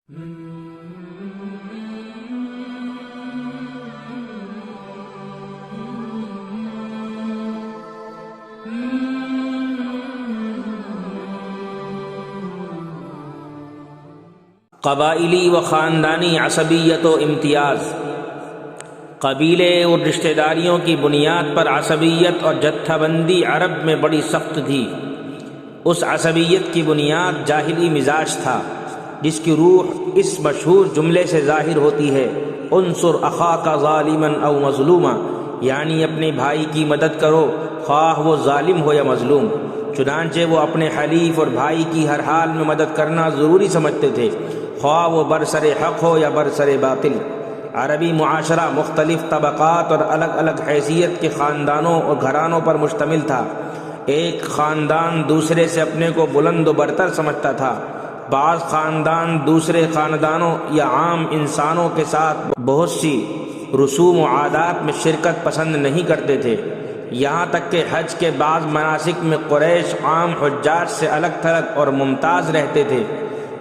قبائلی و خاندانی عصبیت و امتیاز۔ قبیلے اور رشتہ داریوں کی بنیاد پر عصبیت اور جتھہ بندی عرب میں بڑی سخت تھی۔ اس عصبیت کی بنیاد جاہلی مزاج تھا، جس کی روح اس مشہور جملے سے ظاہر ہوتی ہے: انصر اخاک ظالما او مظلوما، یعنی اپنے بھائی کی مدد کرو خواہ وہ ظالم ہو یا مظلوم۔ چنانچہ وہ اپنے حلیف اور بھائی کی ہر حال میں مدد کرنا ضروری سمجھتے تھے، خواہ وہ برسر حق ہو یا برسر باطل۔ عربی معاشرہ مختلف طبقات اور الگ الگ حیثیت کے خاندانوں اور گھرانوں پر مشتمل تھا۔ ایک خاندان دوسرے سے اپنے کو بلند و برتر سمجھتا تھا۔ بعض خاندان دوسرے خاندانوں یا عام انسانوں کے ساتھ بہت سی رسوم و عادات میں شرکت پسند نہیں کرتے تھے، یہاں تک کہ حج کے بعض مناسک میں قریش عام حجاج سے الگ تھلگ اور ممتاز رہتے تھے۔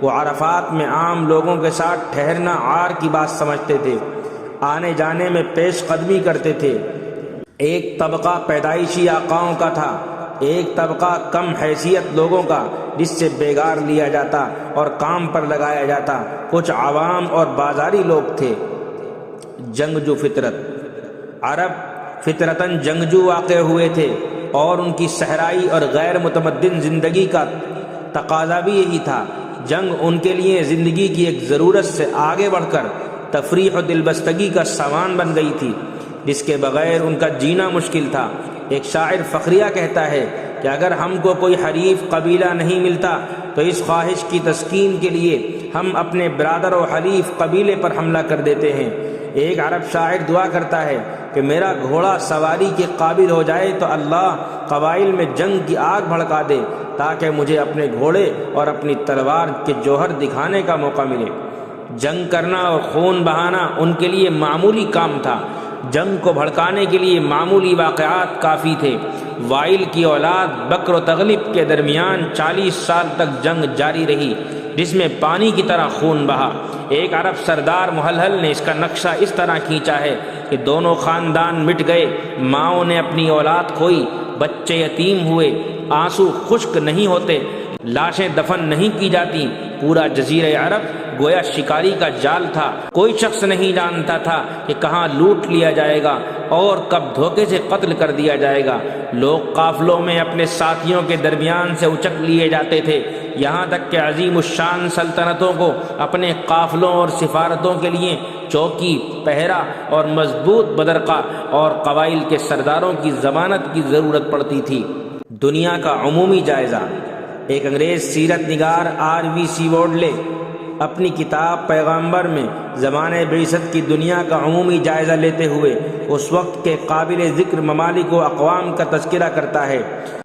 وہ عرفات میں عام لوگوں کے ساتھ ٹھہرنا عار کی بات سمجھتے تھے، آنے جانے میں پیش قدمی کرتے تھے۔ ایک طبقہ پیدائشی آقاؤں کا تھا، ایک طبقہ کم حیثیت لوگوں کا، جس سے بیگار لیا جاتا اور کام پر لگایا جاتا۔ کچھ عوام اور بازاری لوگ تھے۔ جنگجو فطرت۔ عرب فطرتاً جنگجو واقع ہوئے تھے، اور ان کی صحرائی اور غیر متمدن زندگی کا تقاضا بھی یہی تھا۔ جنگ ان کے لیے زندگی کی ایک ضرورت سے آگے بڑھ کر تفریح و دلبستگی کا سامان بن گئی تھی، جس کے بغیر ان کا جینا مشکل تھا۔ ایک شاعر فخریہ کہتا ہے کہ اگر ہم کو کوئی حریف قبیلہ نہیں ملتا تو اس خواہش کی تسکین کے لیے ہم اپنے برادر و حلیف قبیلے پر حملہ کر دیتے ہیں۔ ایک عرب شاعر دعا کرتا ہے کہ میرا گھوڑا سواری کے قابل ہو جائے تو اللہ قبائل میں جنگ کی آگ بھڑکا دے، تاکہ مجھے اپنے گھوڑے اور اپنی تلوار کے جوہر دکھانے کا موقع ملے۔ جنگ کرنا اور خون بہانا ان کے لیے معمولی کام تھا۔ جنگ کو بھڑکانے کے لیے معمولی واقعات کافی تھے۔ وائل کی اولاد بکر و تغلب کے درمیان 40 سال تک جنگ جاری رہی، جس میں پانی کی طرح خون بہا۔ ایک عرب سردار محلحل نے اس کا نقشہ اس طرح کھینچا ہے کہ دونوں خاندان مٹ گئے، ماؤں نے اپنی اولاد کھوئی، بچے یتیم ہوئے، آنسو خشک نہیں ہوتے، لاشیں دفن نہیں کی جاتی۔ پورا جزیرہ عرب گویا شکاری کا جال تھا۔ کوئی شخص نہیں جانتا تھا کہ کہاں لوٹ لیا جائے گا اور کب دھوکے سے قتل کر دیا جائے گا۔ لوگ قافلوں میں اپنے ساتھیوں کے درمیان سے اچک لیے جاتے تھے، یہاں تک کہ عظیم الشان سلطنتوں کو اپنے قافلوں اور سفارتوں کے لیے چوکی، پہرا اور مضبوط بدرقہ اور قبائل کے سرداروں کی ضمانت کی ضرورت پڑتی تھی۔ دنیا کا عمومی جائزہ۔ ایک انگریز سیرت نگار R.V. سیورڈ لے اپنی کتاب پیغمبر میں زمانۂ بعثت کی دنیا کا عمومی جائزہ لیتے ہوئے اس وقت کے قابل ذکر ممالک و اقوام کا تذکرہ کرتا ہے۔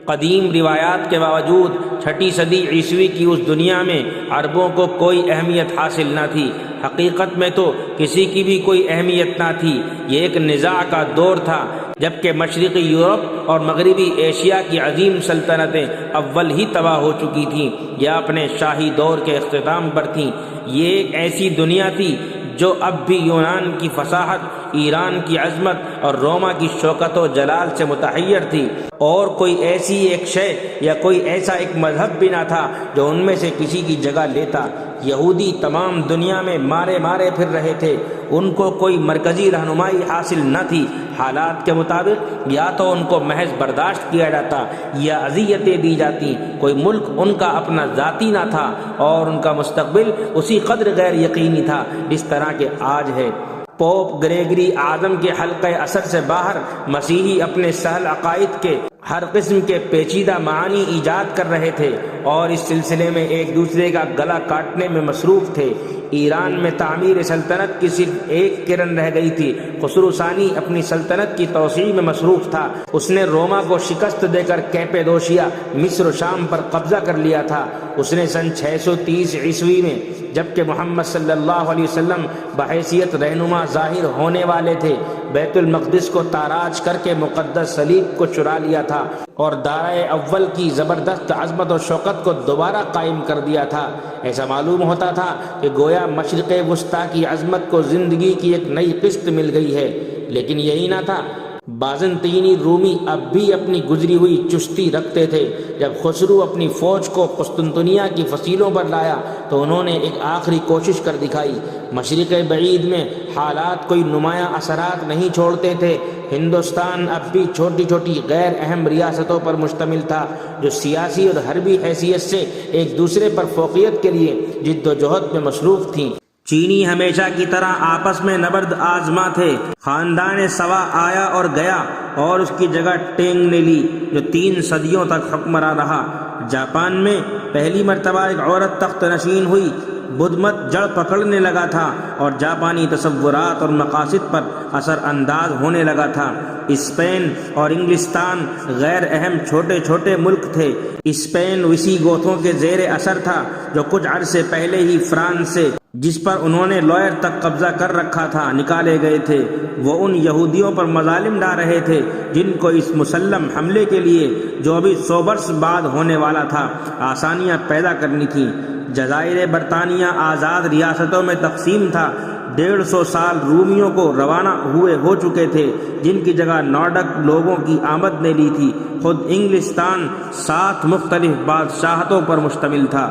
قدیم روایات کے باوجود 6 صدی عیسوی کی اس دنیا میں عربوں کو کوئی اہمیت حاصل نہ تھی۔ حقیقت میں تو کسی کی بھی کوئی اہمیت نہ تھی۔ یہ ایک نزاع کا دور تھا، جبکہ مشرقی یورپ اور مغربی ایشیا کی عظیم سلطنتیں اول ہی تباہ ہو چکی تھیں یا اپنے شاہی دور کے اختتام پر تھیں۔ یہ ایک ایسی دنیا تھی جو اب بھی یونان کی فصاحت، ایران کی عظمت اور روما کی شوکت و جلال سے متحیر تھی، اور کوئی ایسی ایک شے یا کوئی ایسا ایک مذہب بھی نہ تھا جو ان میں سے کسی کی جگہ لیتا۔ یہودی تمام دنیا میں مارے پھر رہے تھے، ان کو کوئی مرکزی رہنمائی حاصل نہ تھی۔ حالات کے مطابق یا تو ان کو محض برداشت کیا جاتا یا اذیتیں دی جاتی۔ کوئی ملک ان کا اپنا ذاتی نہ تھا، اور ان کا مستقبل اسی قدر غیر یقینی تھا جس طرح کہ آج ہے۔ پوپ گریگری اعظم کے حلقہ اثر سے باہر مسیحی اپنے سہل عقائد کے ہر قسم کے پیچیدہ معانی ایجاد کر رہے تھے، اور اس سلسلے میں ایک دوسرے کا گلا کاٹنے میں مصروف تھے۔ ایران میں تعمیر سلطنت کی صرف ایک کرن رہ گئی تھی۔ خسرو ثانی اپنی سلطنت کی توسیع میں مصروف تھا۔ اس نے روما کو شکست دے کر کیپیدوشیا، مصر و شام پر قبضہ کر لیا تھا۔ اس نے سن 630 عیسوی میں، جبکہ محمد صلی اللہ علیہ وسلم بحیثیت رہنما ظاہر ہونے والے تھے، بیت المقدس کو تاراج کر کے مقدس صلیب کو چرا لیا تھا اور دارائے اول کی زبردست عظمت و شوکت کو دوبارہ قائم کر دیا تھا۔ ایسا معلوم ہوتا تھا کہ گویا مشرق وسطیٰ کی عظمت کو زندگی کی ایک نئی قسط مل گئی ہے۔ لیکن یہی نہ تھا، بازنطینی رومی اب بھی اپنی گزری ہوئی چستی رکھتے تھے۔ جب خسرو اپنی فوج کو قسطنطنیہ کی فصیلوں پر لایا تو انہوں نے ایک آخری کوشش کر دکھائی۔ مشرق بعید میں حالات کوئی نمایاں اثرات نہیں چھوڑتے تھے۔ ہندوستان اب بھی چھوٹی چھوٹی غیر اہم ریاستوں پر مشتمل تھا جو سیاسی اور حربی حیثیت سے ایک دوسرے پر فوقیت کے لیے جد و جہد میں مصروف تھیں۔ چینی ہمیشہ کی طرح آپس میں نبرد آزما تھے۔ خاندان سوا آیا اور گیا اور اس کی جگہ ٹینگ نے لی جو 3 صدیوں تک حکمراں رہا۔ جاپان میں پہلی مرتبہ ایک عورت تخت نشین ہوئی، بدھ مت جڑ پکڑنے لگا تھا اور جاپانی تصورات اور مقاصد پر اثر انداز ہونے لگا تھا۔ اسپین اور انگلستان غیر اہم چھوٹے چھوٹے ملک تھے۔ اسپین وسیع گوتھوں کے زیر اثر تھا جو کچھ عرصے پہلے ہی فرانس سے، جس پر انہوں نے لوئر تک قبضہ کر رکھا تھا، نکالے گئے تھے۔ وہ ان یہودیوں پر مظالم ڈال رہے تھے جن کو اس مسلم حملے کے لیے جو ابھی 100 برس بعد ہونے والا تھا آسانیاں پیدا کرنی تھیں۔ جزائر برطانیہ آزاد ریاستوں میں تقسیم تھا۔ 150 سال رومیوں کو روانہ ہوئے ہو چکے تھے جن کی جگہ نارڈک لوگوں کی آمد نے لی تھی۔ خود انگلستان 7 مختلف بادشاہتوں پر مشتمل تھا۔